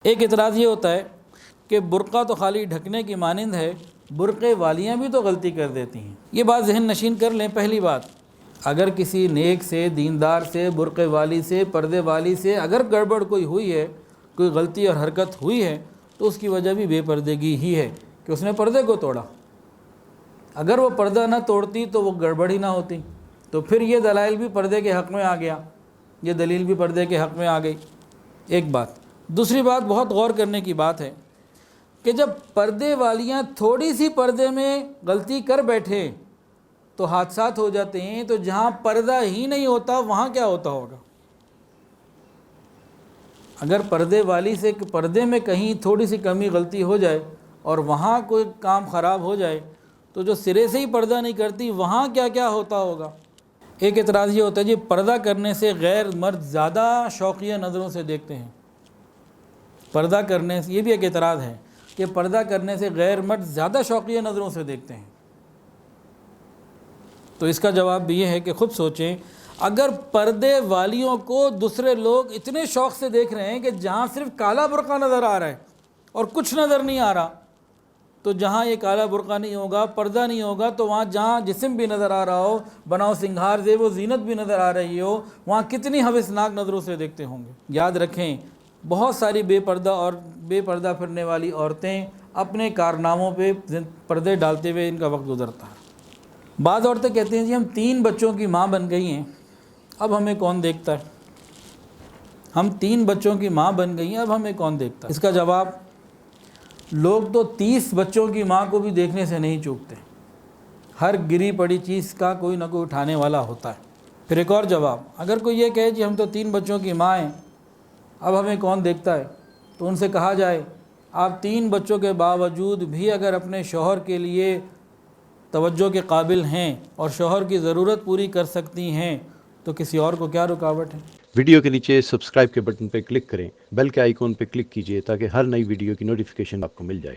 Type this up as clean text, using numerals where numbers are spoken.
ایک اعتراض یہ ہوتا ہے کہ برقع تو خالی ڈھکنے کی مانند ہے، برقع والیاں بھی تو غلطی کر دیتی ہیں۔ یہ بات ذہن نشین کر لیں۔ پہلی بات، اگر کسی نیک سے، دیندار سے، برقع والی سے، پردے والی سے اگر گڑبڑ کوئی ہوئی ہے، کوئی غلطی اور حرکت ہوئی ہے، تو اس کی وجہ بھی بے پردگی ہی ہے کہ اس نے پردے کو توڑا۔ اگر وہ پردہ نہ توڑتی تو وہ گڑبڑ ہی نہ ہوتی، تو پھر یہ دلائل بھی پردے کے حق میں آ گیا، یہ دلیل بھی پردے کے حق میں آ گئی۔ ایک بات۔ دوسری بات بہت غور کرنے کی بات ہے کہ جب پردے والیاں تھوڑی سی پردے میں غلطی کر بیٹھے تو حادثات ہو جاتے ہیں، تو جہاں پردہ ہی نہیں ہوتا وہاں کیا ہوتا ہوگا؟ اگر پردے والی سے پردے میں کہیں تھوڑی سی کمی غلطی ہو جائے اور وہاں کوئی کام خراب ہو جائے، تو جو سرے سے ہی پردہ نہیں کرتی وہاں کیا کیا ہوتا ہوگا؟ ایک اعتراض یہ ہوتا ہے جی پردہ کرنے سے غیر مرد زیادہ شوقیہ نظروں سے دیکھتے ہیں۔ پردہ کرنے سے، یہ بھی ایک اعتراض ہے کہ پردہ کرنے سے غیر مرد زیادہ شوقیہ نظروں سے دیکھتے ہیں۔ تو اس کا جواب بھی یہ ہے کہ خود سوچیں، اگر پردے والیوں کو دوسرے لوگ اتنے شوق سے دیکھ رہے ہیں کہ جہاں صرف کالا برقع نظر آ رہا ہے اور کچھ نظر نہیں آ رہا، تو جہاں یہ کالا برقع نہیں ہوگا، پردہ نہیں ہوگا، تو وہاں جہاں جسم بھی نظر آ رہا ہو، بناؤ سنگھار زیب و زینت بھی نظر آ رہی ہو، وہاں کتنی ہوسناک نظروں سے دیکھتے ہوں گے۔ یاد رکھیں، بہت ساری بے پردہ پھرنے والی عورتیں اپنے کارناموں پہ پردے ڈالتے ہوئے ان کا وقت گزرتا ہے۔ بعض عورتیں کہتی ہیں جی ہم 3 بچوں کی ماں بن گئی ہیں، اب ہمیں کون دیکھتا ہے؟ ہم 3 بچوں کی ماں بن گئی ہیں، اب ہمیں کون دیکھتا ہے؟ اس کا جواب، لوگ تو 30 بچوں کی ماں کو بھی دیکھنے سے نہیں چوکتے۔ ہر گری پڑی چیز کا کوئی نہ کوئی اٹھانے والا ہوتا ہے۔ پھر ایک اور جواب، اگر کوئی یہ کہے جی ہم تو 3 بچوں کی ماں ہیں، اب ہمیں کون دیکھتا ہے، تو ان سے کہا جائے آپ 3 بچوں کے باوجود بھی اگر اپنے شوہر کے لیے توجہ کے قابل ہیں اور شوہر کی ضرورت پوری کر سکتی ہیں، تو کسی اور کو کیا رکاوٹ ہے؟ ویڈیو کے نیچے سبسکرائب کے بٹن پہ کلک کریں، بیل کے آئیکن پہ کلک کیجئے تاکہ ہر نئی ویڈیو کی نوٹیفیکیشن آپ کو مل جائے۔